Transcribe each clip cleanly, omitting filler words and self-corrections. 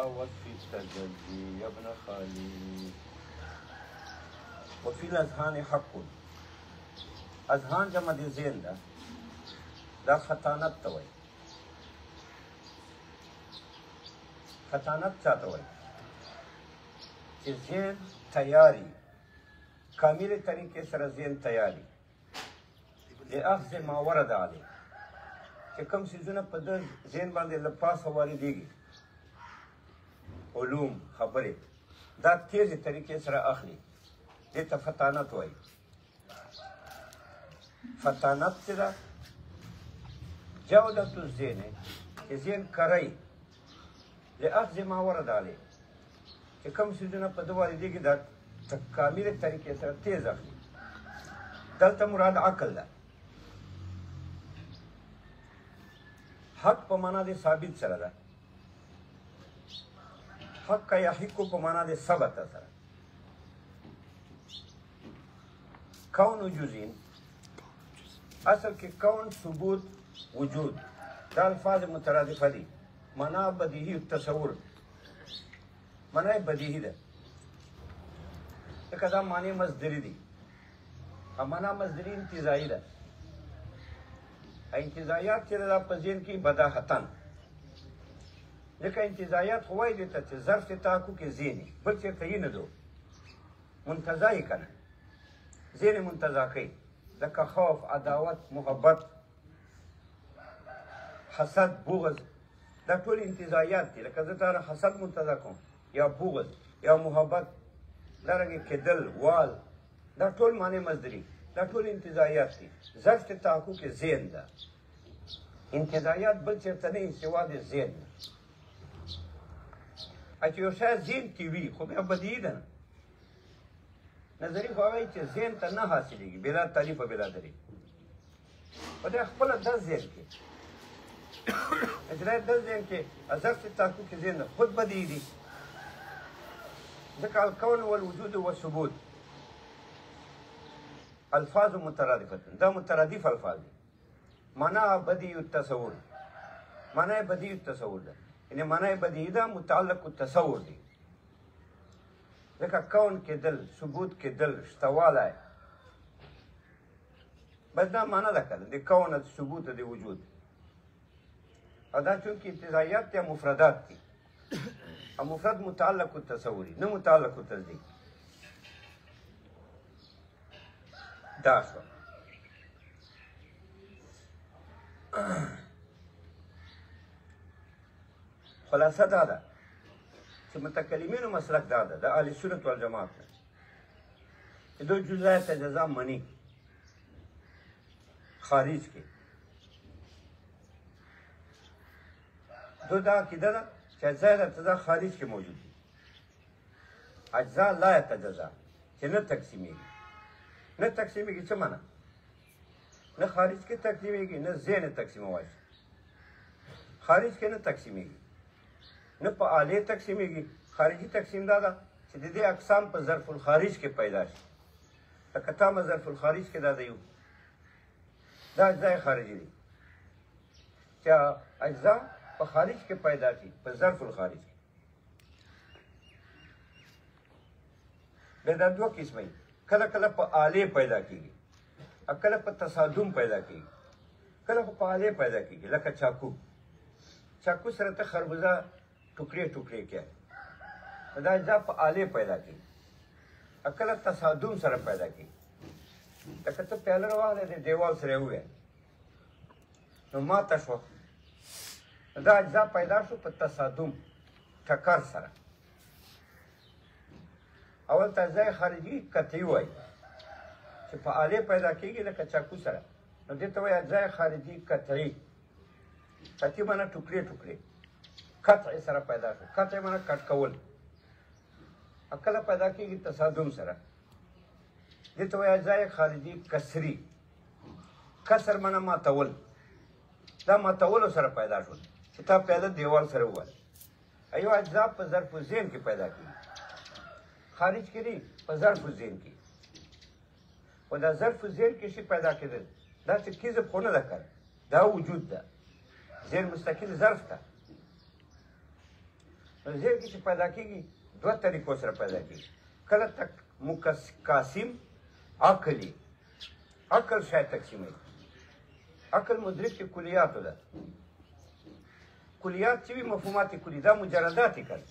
وصف التجلي يا ابن خالي. وفي الأذهان حق. أذهان جمع دي ذهن ده، دا خطانت ته وایي. خطانت چاته وایي چې ذهن تیاری، کامل طریقې سره ذهن تیاری لأخذ ما ورد علیه، چې کوم څیزونه په ده ذهن باندې له پاسه واردېږي، علوم خبرې، دا تیزې طریقې سره اخلي، دې ته فطانت وایي. فطانت چې ده جودة الذهن، چې ذهن کری لأخذ ما ورد علیه، چې کوم څیزونه په ده واردېږي دا کاملې طریقې سره تیز اخلي. دلته مراد عقل ده. حق په معنا د ثابت سره ده. حق یحق په معنا د ثبت سره. کون جزین، اصل کې کون ثبوت وجود، دا الفاظ مترادفه دي. معنا بدیهی تصور، معنا بدیهی ده، ځکه دا معنی مصدري دي. معنا مصدري انتزاعي ده. انتزاعیات چې دا په ذهن کې بداهتن، ځکه انتزاعیات خو وایي دې ته چې ظرف تحقق کې ذهني، بل چېرته یې نه دو، منتزع یې که نه، ذهن منتزع کوي. لکه خوف، عداوت، محبت، حسد، بغض، دا ټول انتزاعیات دي. لکه زه تا حسد منتزع کوم، یا بغض، یا محبت، دارنګې کېدل، وال، دا ټول معنی مصدري، دا ټول انتزاعیات دي. ظرف تحقق کې ذهن ده. انتزاعیات بل چېرته نه وي سوا د ذهن نه. چې یو شی ذهن کې وي خو بیا بدیهي ده نه. نظري خو وایي چې ذهن ته نه حاصلېږي بلا تعریف او بلا دلیل. په دې خپله ده ذهن کې اجرای ده ذهن کې ظرف تحقق کې ذهن خود بدیهي دي. ځکه الکون والوجود والثبوت الفاظ مترادفه، دا مترادف الفاظ دي. معنا بدیع التصور، معنا بدیع التصور ده، یعنی معنا بدیعي ده متعلق التصور دي. ځکه کون کېدل، ثبوت کېدل، شتوالی، بس دا معنا ده که نه د کون د ثبوت د وجود. او دا چونکې انتزاعیات یا مفردات دي، او مفرد متعلق التصوري نه متعلق التصدیق. دا شو. خلاصه دا ده چې متکلمینو مسلک دا ده د اهل سنت والجماعت نه چې دوی جزایت جزا مني خارج کې. دوی دا عقیده ده چې اجزا ارتضا خارج کې موجود دي. اجزا لا یتجزا، چې نه تقسیمیږي. نه تقسیمیږي څه معنا؟ نه خارج کې تقسیمیږي، نه ذهن تقسیموای شي. خارج کې نه تقسیمیږي، نه په آلې تقسیمیږي. خارجي تقسیم دا ده چې د دې اقسام په ظرف الخارج کې پیدا شي. لکه تامه ظرف الخارج کې دا دی، دا اجزای خارجي دي چې اجزا په خارج کې پیدا شي، په ظرف الخارج کې. بیا دا دوه قسمه دي، کله کله په آلې پیدا کېږي، کله په تصادم پیدا کېږي، کله په آلې پیدا کېږي. لکه چاقو، چاقو سره ته خربوزه ټوکرې ټوکرې کړې، دا اجزا په آلې پیدا کېږي، کله تصادم سره پیدا کېږي. لکه ته پیاله راواخلې د دیوال سره یې وویل نو ماته شوه، دا اجزا پیدا شو په تصادم ټکر سره. اول ته اجزای خارجي قطعي وایي چې په آلې پیدا کېږي لکه چاقو سره، نو دې ته وایي اجزای خارجي قطعي. قطعي معنی ټوکرې ټوکرې، قطع سره پیدا شو، قطع معنی کټ کول. کله پیدا کېږي تصادم سره، دې ته وایي اجزای خارجي کسري. کسر معنی ماتول، دا ماتولو سره پیدا شول چې تا پیاله دیوال سره ووهل. ایو اجزا په ظرف ذهن کې پیدا کېږي، خارج کې نه، په ظرف ذهن کې. و دا ظرف ذهن کې شي پیدا کېدل، دا چې کذب خو نه ده کړی، دا وجود ده. ذهن مستقل ظرف ده. نو زیر کې چې پیدا کېږي دوه طریقو سره پیدا کېږي. کله تک مقاسم عقلي، عقل شاید تقسیموي. عقل مدرک کې کلیاتو ده. کلیات چې وي مفهومات کلي دا مجردات یې کړه.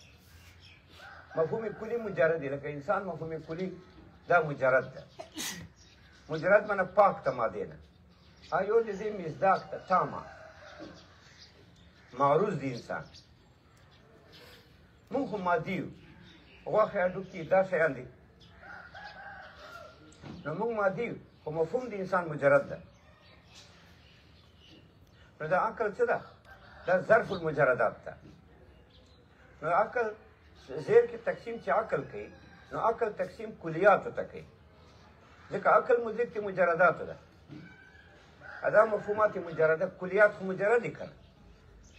مفهوم کلي مجرد دی، لکه انسان مفهوم کلي دا مجرد ده. مجرد معنی پاک ته مادې نه. یو د دې مصداق ته تامه معروض دی انسان. مونږ خو مادي یو، غوښې هډوکي دا شیان دي. نو مونږ مادي یو خو مفهوم د انسان مجرد ده. نو دا عقل څه ده؟ دا ظرف المجردات ده. نو عقل زیر کې تقسیم چې عقل کوي، نو عقل تقسیم کلیاتو ته کوي. ځکه عقل مدرک د مجرداتو ده. دا مفهومات مجرده، کلیات خو مجرد دي کنه.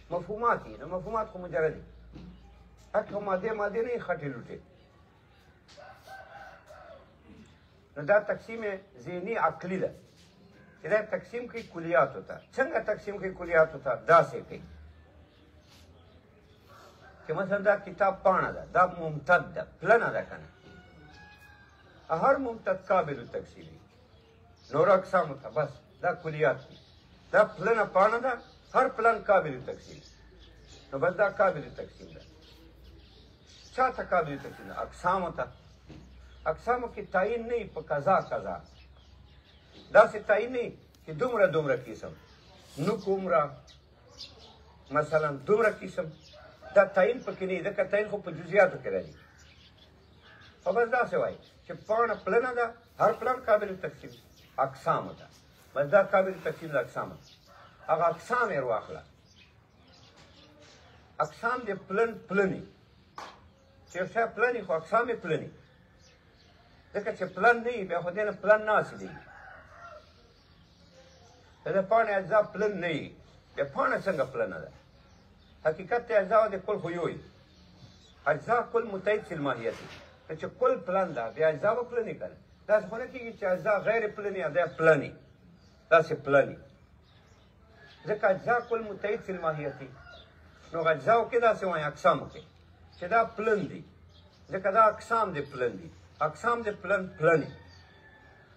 مفهومات دي، نو مفهومات خو مجرد دي. حق ماده ماده نه خټې لوټې. نو دا تقسیم ذهني عقلي ده. چې دا تقسیم کوي کلیاتو ته. څنګه تقسیم کوي کلیاتو ته؟ داسې کوي چې مثلا دا کتاب پاڼه ده، دا ممتد ده، پلنه ده کنه. هر ممتد قابل تقسیم دی. نور اقسام ته بس دا کلیات دي. دا پلنه پاڼه ده، هر پلن قابل تقسیم. نو بس دا قابل تقسیم ده. چا ته قابل تقسیم ده؟ اقسامو ته. اقسامو کې تعین نه په قضا قضا. داسې تعین نه چې دومره دومره قسم، نو کومره مثلا دومره قسم، دا تعین پکې نه. ځکه تعین خو په جزئیاتو کې راځي. او بس داسې وایي چې پاڼه پلنه ده، هر پلن قابل تقسیم. اقسامو ته بس دا قابل تقسیم ده. اقسامو هغه اقسام یې واخله. اقسام د پلن پلني، چې یو شی پلني خو اقسام یې پلني. ځکه چې پلن نه وي بیا خو دې نه پلن نه حاصلېږي. د پاڼې اجزا پلن نه وي بیا پاڼه څنګه پلنه ده؟ حقیقت ته اجزا د کل خو یو وي. اجزا کل متحد فی الماهیت دي. چې کل پلن ده بیا اجزا به پلنې کنه. داسې خو نه کېږي چې اجزا غیر پلنې ادا پلنې، داسې پلنې. ځکه اجزا کل متحد فی الماهیت دي. نو اجزاو کې داسې وایي اقسامو کې چې دا پلن دي. ځکه دا اقسام د پلن دي. اقسام د پلن پلنې.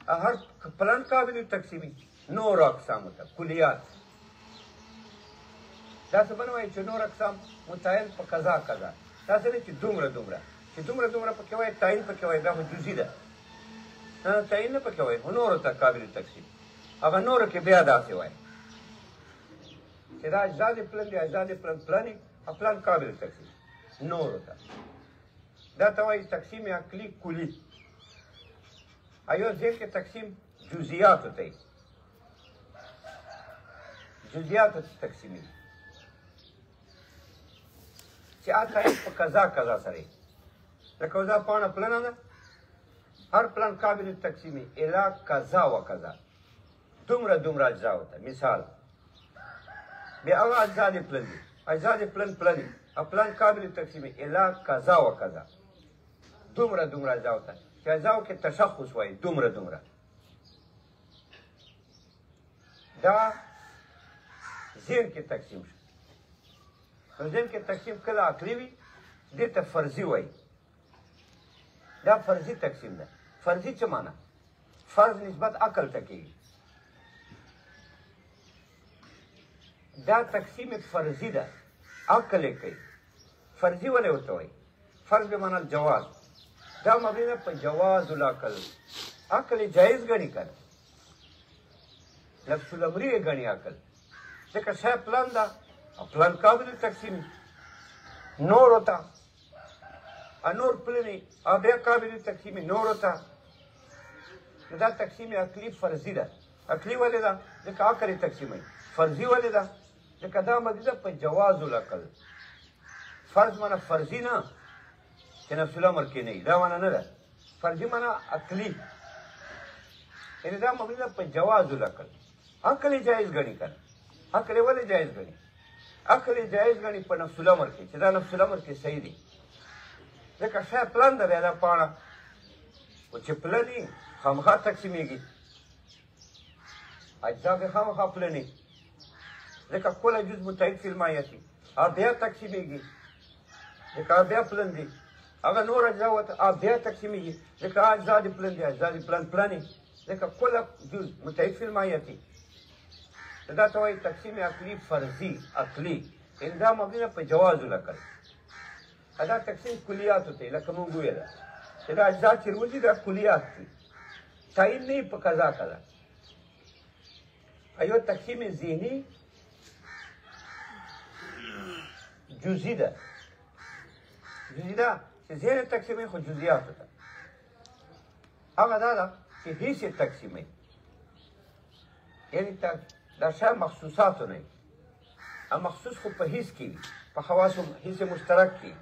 هر پلن قابل تقسیمي. نور اقسامو ته کلیات. داسې به نه وایي چې نور اقسام متعین په قضا قضا. داسې نه چې دومره دومره، چې دومره دومره پکې وایي تعین پکې وایي، دا خو جزي ده. تعین نه پکې وایي، خو نورو ته قابل تقسیم. هغه نورو کې بیا داسې وایي چې دا اجزا د پلن دي، اجزا د پلن پلنې، پلن قابل تقسیم. نورو ته دا ته وایي تقسیم عقلي کلي. ایو ځای کې تقسیم جزئیاتو ته وایي. جزئیاتو ته تقسیمي چې تعین په قضا قضا سره وي. لکه دا پاڼه پلنه ده، هر پلن قابل تقسیمي الی قضا و قضا. دومره دومره اجزاو ته. مثال بیا هغه اجزا د پلن دي، اجزا د پلن پلنې، پلن قابل تقسیمي الی قضا و قضا. دومره دومره اجزاو ته، چې اجزاو کې تشخص وایي دومره دومره. دا ذهن کې تقسیم شو. نو ذهن کې تقسیم کله عقلي وي، دې ته فرضي وایي. دا فرضي تقسیم ده. فرضي څه معنی؟ فرض نسبت عقل ته کېږي. دا تقسیم فرضي ده، عقل یې کوي. فرضي ولې ورته وایي؟ فرض به معنی جواز. دا مبني ده په جواز العقل. عقل یې جایز ګڼي که نه؟ نفس الامري یې ګڼي عقل. ځکه شی پلان ده، پلان قابل تقسیم. نورو ته نور پلنې بیا قابل تقسیم نورو ته. دا تقسیم عقلي فرضي ده. عقلي ولې ده؟ ځکه عقل یې تقسیموي. فرضي ولې ده؟ ځکه دا مبني ده په جواز العقل. فرض معنی فرضي نه چې نفس الامر کې نه وي، دا معنی نه ده. فرضي معنی عقلي، یعنې دا مبني ده په جواز العقل. عقل یې جایز ګڼي که نه؟ عقل یې ولې جایز ګڼي؟ عقل یې جایز ګڼي په نفس الامر کې چې دا نفس الامر کې صحیح دی. ځکه شی پلن ده بیا دا پاڼه خو چې پلن وي خامخا تقسیمېږي. اجزا به خامخا پلنې، ځکه کله جز متحد فی الماهیت بیا تقسیمېږي. ځکه بیا پلن دي هغه نور اجزا ورته بیا تقسیمېږي ځکه اجزا دي پلن دي اجزا دي پلنې ځکه کله جز متحد فی الماهیت دي دا ته وایي تقسیم عقلي فرضي عقلي یعنې دا مبني ده په جواز العقل دا تقسیم کلیاتو ته لکه مونږ وویله چې دا اجزا چې روزي دا کلیات دي تعین نه په قضا قضا ایو تقسیم ذهني جزئی ده جزئی ده چې ذهن تقسیموي خو جزئیاتو ته هغه دا ده چې حیث یې تقسیموي یعنې دا شی مخصوصاتو نه وي مخصوص خو په حیث کې وي په خواصو حیث مشترک کې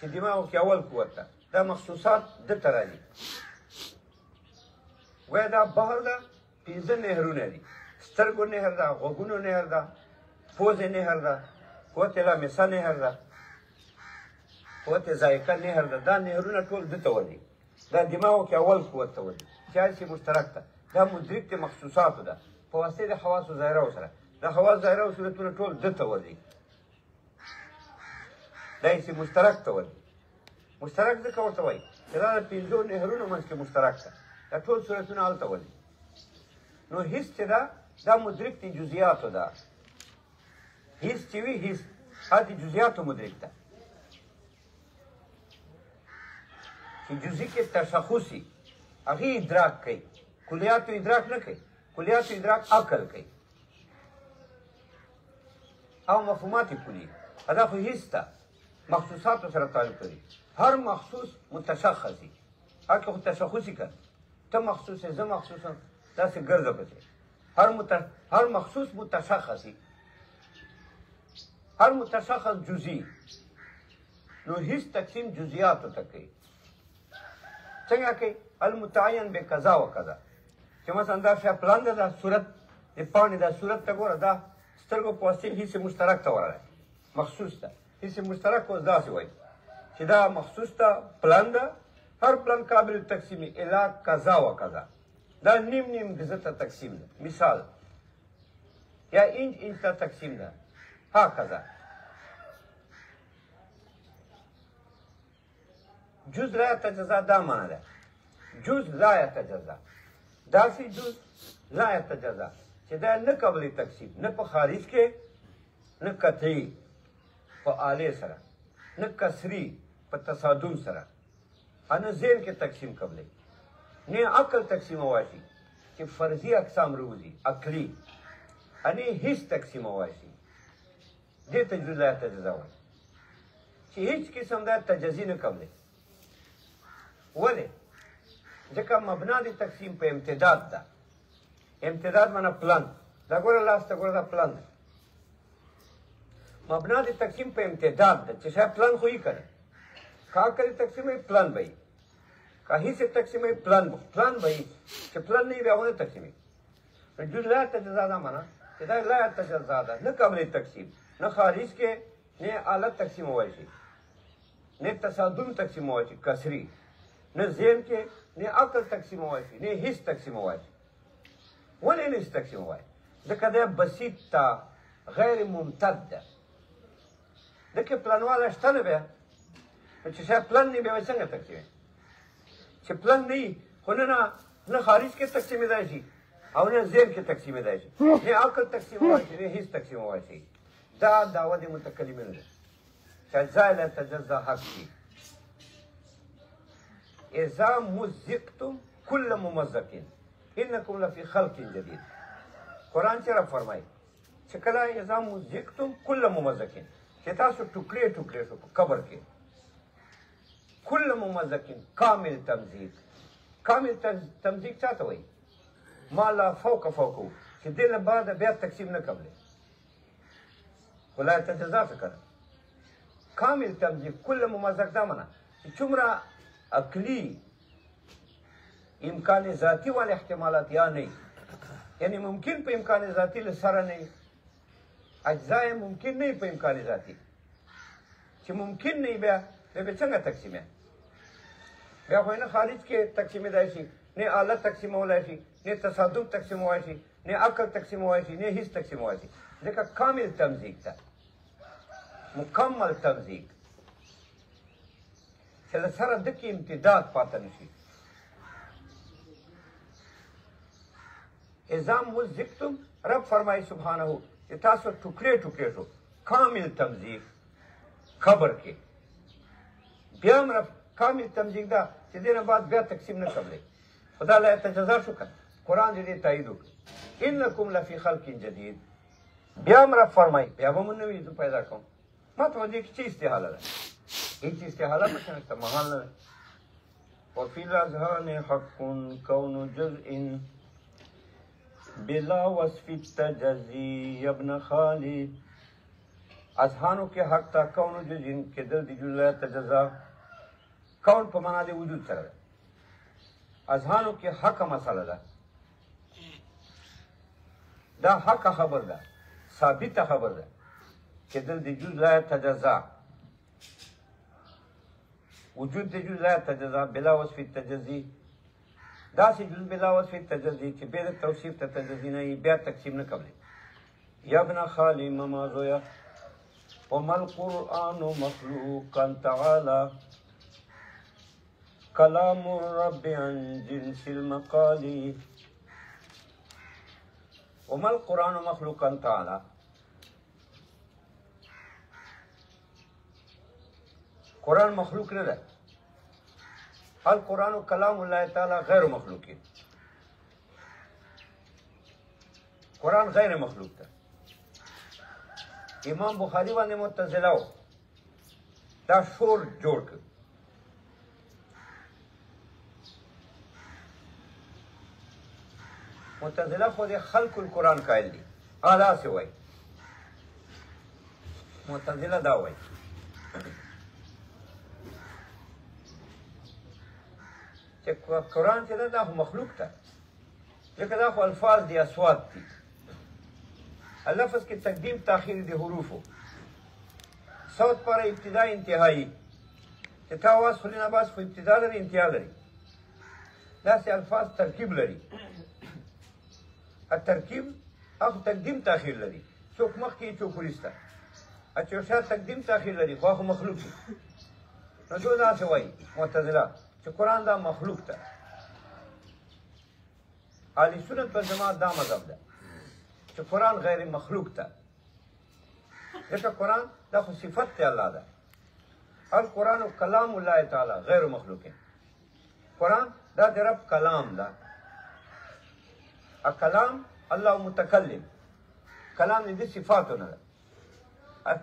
چې دماغو کې اول قوت ده دا مخصوصات دلته راځي وایي دا بحر ده 15 نهرونه دي سترګو نهر ده غوږونو نهر ده پوزې نهر ده قوت لامسه نهر ده قوت ذایقه نهر ده دا نهرونه ټول دته ورځي دا دماغو کې اول قوت ته ورځي چې هسې مشترک ده دا مدرک د مخصوصاتو ده په واسطې د حواسو ظاهره سره د حواس ظاهره او صورتونه ټول دته ورځي دا هسې مشترک ته ورځي مشترک ځکه ورته وایي چې دا د 15 نهرونو منځ کې مشترک ده دا ټول صورتونه هلته ورځي نو حس چې ده دا مدرک د جزئیاتو ده حس چې وي حس هغه د جزئیاتو مدرک ده چې جزئی کې تشخصي هغې ادراک کوي کلیاتو ادراک نه کوي کلیاتو ادراک عقل کوي او مفهومات کلی دا خو حس ده مخصوصاتو سره تعلق لري هر مخصوص متشخصي هغه خو تشخصي کړه ته مخصوص زه مخصوص داسې ګرځه پسې هر مخصوص متشخصي هر متشخص جزئی نو هیڅ تقسیم جزئیاتو ته کوي څنګه کوي المتعین بقضا و قضا چې مثلا دا شی پلان ده دا صورت د پاڼې دا صورت ته ګوره دا سترګو په واسطې هیڅ مشترک ته ورغلی مخصوص ده هیڅ مشترک اوس داسې وایي چې دا مخصوص ته پلان ده هر پلان قابل تقسیمي الی قضا و قضا دا نیم نیم ګزه ته تقسیم ده مثال یا انچ ته تقسیم ده هکذا جز لا يتجزا دا معنی ده جز لا يتجزا داسې جز لا يتجزا چې دا نه قابل تقسیم نه په خارج کې نه قطعي په آلې سره نه کسري په تصادم سره نه ذهن کې تقسیم قبلې نه عقل تقسیم واشي چې فرضي اقسام روزي عقلي نه هیڅ تقسیم واشي دې ته جز لا يتجزا وایي چې هیڅ قسم دا تجزي نه قبلې ولې ځکه مبنا د تقسیم په امتداد ده امتداد معنی پلان دا ګوره لاس ته ګوره دا پلان ده مبنا د تقسیم په امتداد ده چې شاید پلان خو یې کنه که عقل تقسیم یې پلان به یې که هیڅ تقسیم یې پلان به یې چې پلان نه وي بیا ونه تقسیم یې جز لا تجزا دا معنی چې دا لا تجزا ده نه قابل تقسیم نه خارج کې نه آلت تقسیم وایي شي نه تصادم تقسیم وایي شي کسري نه ذهن کې نه عقل تقسیم وایي شي نه هیڅ تقسیم وایي شي ولې نه هیڅ تقسیم وایي ځکه دا بسیط ته غیر ممتد ده ځکه پلانواله شته نه بیا چې شاید پلان نه بیا څنګه تقسیم چې پلان نه وي خو نه خارج کې تقسیمېدای شي او نه ذهن کې تقسیمېدای شي نه عقل تقسیم وایي شي نه هیڅ تقسیم وایي شي دا دعوه د متکلمینو ده چې اجزا لا تجزا حق دي اذا مزقتم كل ممزق انکم لفی خلق جدید قرآن چرا فرمایي چې کله اذا مزقتم كل ممزق چې تاسو ټوکړې ټوکړې شو په قبر کې كل ممزق کامل تمزیق کامل تمزیق چاته وایي ما لا فوق فوقه چې دې نه بعد بیا تقسیم نه قبلې ولا تجزا فکر کامل تمزیق كل ممزق دا معنی چې څومره عقلی امکان ذاتی والے احتمالات یا نہیں یعنی ممکن په امکان ذاتی له سره نه اجزای ممکن نه په امکان ذاتی چې ممکن نه بیا به څنګه تقسیم بیا خو نه خارج کې تقسیم دی شي نه آلت تقسیم ولای شي نه تصادم تقسیم وای شي نه عقل تقسیم وای شي نه هیڅ تقسیم وای شي ځکه کامل تمزیق ده مکمل تمزیق چې له سره د کې امتداد پاته نشي. اذا مزقتم رب فرمایي سبحانه چې تاسو ټوکړې ټوکړې شو کامل تمزیق خبر کې بیا هم رب کامل تمزیق دا چې دې نه بعد بیا تقسیم نه کولی. خدا لا تجزا شو کړ قرآن دې تایید وکړ انکم لفی خلق جدید. بیا هم رب فرمایي بیا به مو نوي پیدا کوم. ما ته دې کې څه استحاله ده؟ هیڅ استحاله پکې نشته، محال نه ده. وفي الاذهان حق كون جزء بلا وصف التجزي يا ابن خالد. اذهانو کې حق تا کون جزء کېدل د جزء تجزا کون په معنا د وجود سره ده. اذهانو کې حق مسله ده، دا حق خبر ده، ثابت خبر ده کېدل د جزء تجزا وجود د جزء تجزا بلا وصف التجزي. دا سي جزء بلا وصف التجزي چې بیا د توصیف ته تجزي نه بیا تقسیم نه کوي. یا ابن خالی مما زویا وما القرآن مخلوقا تعالى كلام الرب عن جنس المقال. وما القرآن مخلوقا تعالى قرآن مخلوق نه ده. القرآن کلام الله تعالی غیر مخلوق ہے. قرآن غیر مخلوق ده. امام بخاری باندې معتزله و دا شور جوړ کړ. معتزله خو د خلق القرآن قائل دي. اعلی سے وای معتزله دا وای چې قرآن چې ده دا خو مخلوق ده، ځکه دا خو الفاظ دي، اصوات دي. اللفظ کې تقدیم تاخیر د حروفو، صوت پر ابتدا انتهایی، چې تا آواز خو نه باز خو ابتدا لري انتها لري. داسې الفاظ ترکیب لري. الترکیب هغه تقدیم تاخیر لري، څوک مخکې څوک وروسته. چې یو شی تقدیم تاخیر لري خو هغه مخلوق دی. نو دوی داسې وایي معتزله چې قرآن دا مخلوق ده. اهل سنت والجماعت دا مذهب ده چې قرآن غیر مخلوق ده، ځکه قرآن دا خو صفت دی الله ده. القرآن کلام الله تعالی غیر مخلوق ہے. قرآن دا د رب کلام ده. کلام الله متکلم، کلام دې صفاتونه ده.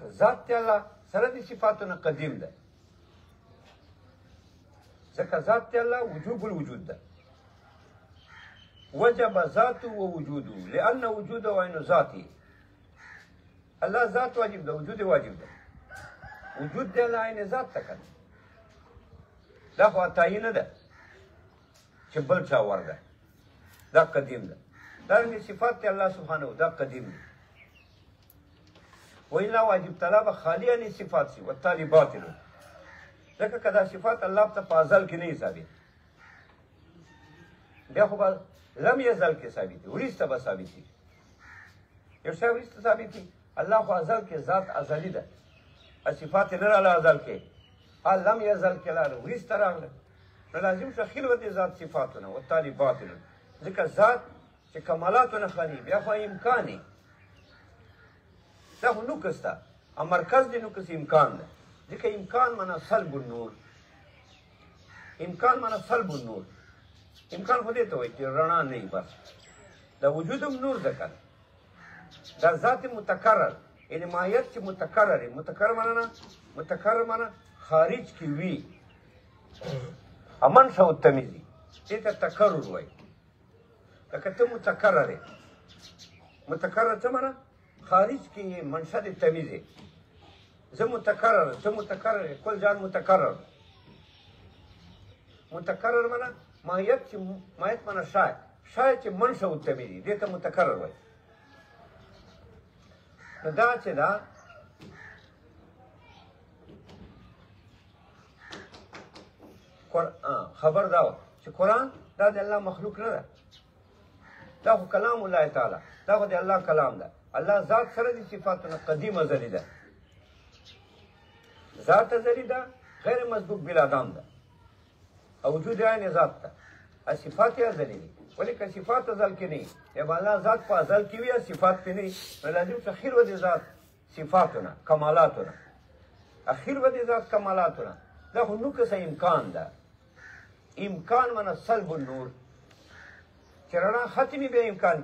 ذات دی الله سره دې صفاتونه قدیم ده، ځکه ذات دی الله وجوب الوجود ده. وجب ذاته ووجوده لأن وجوده عین ذاته. الله ذات واجب ده، وجود واجب ده. وجود دی الله عین ذات ته کنه. دا خو عطایي نه ده چې بل چا ورده، دا قدیم ده. دارنګه صفات دی الله سبحانه دا قدیم دي. وإلا واجب طلب خالی عن صفات سی والتالي باطل. ځکه که دا صفات الله ته په ازل کې نه ثابت، بیا خو به لم یزل کې ثابت دي، وروسته به ثابت دي. یو شی وروسته ثابت دي. الله خو ازل کې ذات ازلي ده، صفات یې نه راغله ازل کې، لم یزل کې لاړه وروسته راغله. نو لازم شو خلوت ذات صفاتونه والتالي باطل. ځکه ذات چې کمالاتونه خالي بیا خو امکاني دا خو نقص ده. مرکز دی نقص امکان ده. ځکه امکان معنا سلب النور. امکان معنا سلب النور. امکان خو دې ته وایي چې رڼا نه وي، بس دا وجود هم نور ده کنه. دا ذات متکرر یعنی ماهیت چې متکرر وي. متکرر معنا متکرر معنا خارج کې وي. امن شو تمیزي دې ته تکرر وایي. لکه ته متکرر یې. متکرر څه معنا؟ خارج کې منشأ د تمیز یې. زه متکرر، ته متکرر، کل جان متکرر. متکرر معنا ماهیت چې ماهیت معنا شاید چې منشأ التمیز دې ته متکرر وایي. نو دا چې دا خبر دا و چې قرآن دا د الله مخلوق نه ده، دا خو کلام الله تعالی، دا خو د الله کلام ده. الله ذات سره دي صفاتونه قدیم ازلی ده. ذات ازلی ده، غیر مسبوق بلا دام ده او وجود عین ذات ته صفات یې ازلي دي ولې که صفات ازل کې نه وي یا به الله ذات په ازل کې وي یا صفات پې نه وي نو لازم چې اخر به د ذات صفاتونه کمالاتونه اخر به د ذات کمالاتونه دا خو نو کسه امکان ده امکان معنی سلب النور چې رڼا ختمي بیا امکان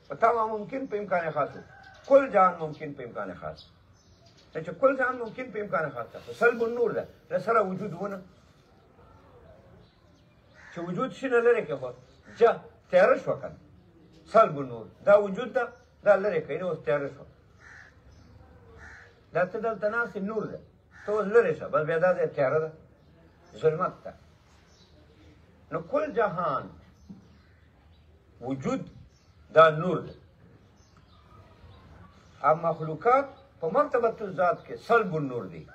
په تمام ممکن په امکان خاص کل جان ممکن په امکان خاص چې کل جان ممکن په امکان خاص ده سلب النور ده له سره وجود ونه چې وجود شي نه لري کې خو جا تیاره شوه که نه سلب النور دا وجود ده دا لرې کوي اوس تیاره شوه دا ته دلته ناست نور ده ته اوس لرې شه بس بیا دا ځای تیاره ده ظلمت ده نو کل جهان وجود دا نور ده او مخلوقات په مرتبة الذات کې سلب النور دي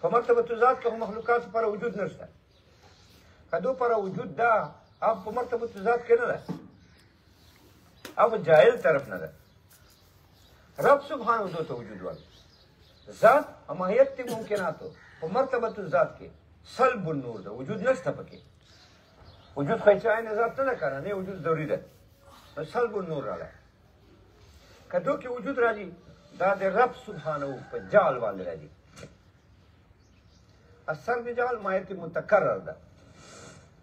په مرتبة الذات کې خو مخلوقات پر وجود نشته کدو پر وجود دا او په مرتبة الذات کې نه ده او جاهل طرف نه ده رب سبحانه و ته وجود ورکړي ذات او ماهیت ته ممکناتو په مرتبة الذات کې سلب النور ده وجود نشته پکې وجود خو عین ذات نه ده که نه وجود ضروري ده نو سلب النور راغلی کدو کې وجود راځي دا د رب سبحانه په جعل باندې راځي اثر د جعل ماهیت متکرر ده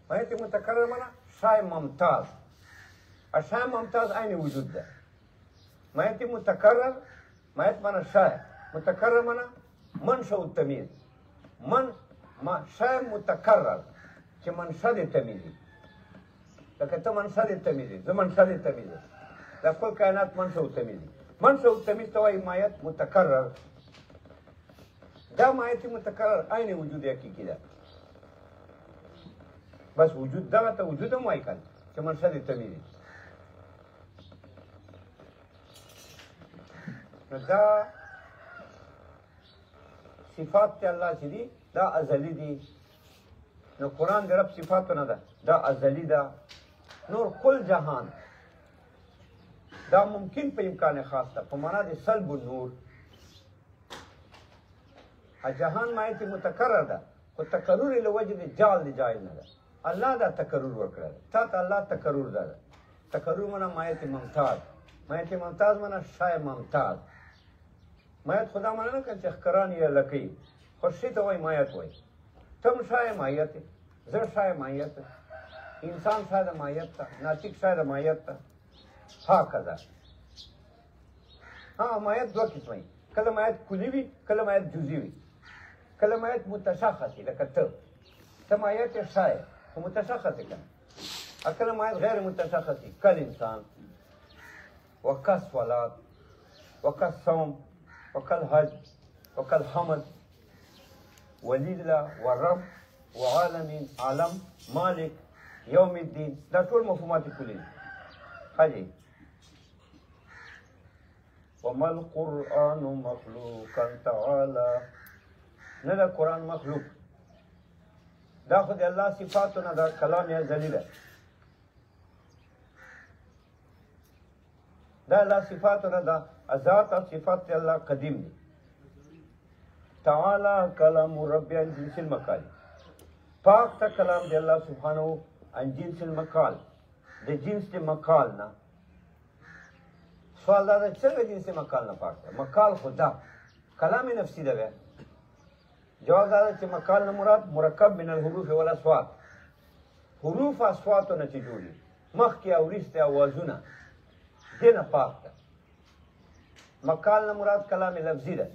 ماهیت متکرر معنی شای ممتاز شای ممتاز عین وجود ده ماهیت متکرر ماهیت معنی شای متکرر معنی منشأ التمیز شای متکرر چې منشأ د تمیزي لکه ته منشأ د تمیزي زه منشأ د تمیزي دا ټول کائنات منشأ التمیزي منشأ التمیز ته وایي ماهیت متکرر دا ماهیت متکرر عین وجود حقیقي ده بس وجود دغه ته وجود هم وایي که چې منشأ د تمیزي نو دا صفات ته الله چې دي دا ازلي دي نو قرآن د رب صفاتو نه ده دا ازلي ده نور کل جهان دا ممکن په امکان خاص ده په معنا د سلب النور جهان مایت متکرر ده خو تکرر لوجه د جعل د جایز نه ده الله دا تکرر وکړه تا ته الله تکرر ده تکرر معنا مایت ممتاز مایت ممتاز معنا شای ممتاز مایت خدا معنا نه کوي چې ښکران یې لکۍ خو شي ته وایي مایت وایي تم شای مایت زه شای مایت انسان شاید مایت ته ناطق شاید مایت ته هکذا مایت دوه قسمه کله مایت کلي وي کله مایت جزئي وي کله مایت متشخص لکه ته مایت یې شای خو متشخص که نه کله مایت غیر متشخص کل انسان وکالصلاة وکالصوم وکالحج وکالحمد ولی الله والرب وعالم عالم مالک یوم الدین دا ټول مفهومات کلي دي حاجی وما القرآن مخلوقا تعالی نه دا قرآن مخلوق دا خو د الله صفاتو نه دا کلام ازلي ده دا الله صفاتو نه دا ذات او صفات الله قدیم دي تعالی کلام رب عن جنس المقال پاک تا کلام دی الله سبحانه عن جنس المقال د جنس د مقال نه سوال دا ده څنګه جنس مقال نه پاک ده مقال خدا کلام نفسی ده بیا جواب دا ده چې مقال نه مراد مرکب من الحروف والاصوات حروف اصواتو نه چې جوړي مخکې او وروسته اوازونه دې نه پاک ده مقال نه مراد کلام لفظي ده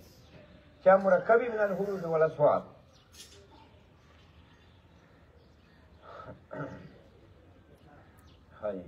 چې مرکبي من الحروف والاصوات هاي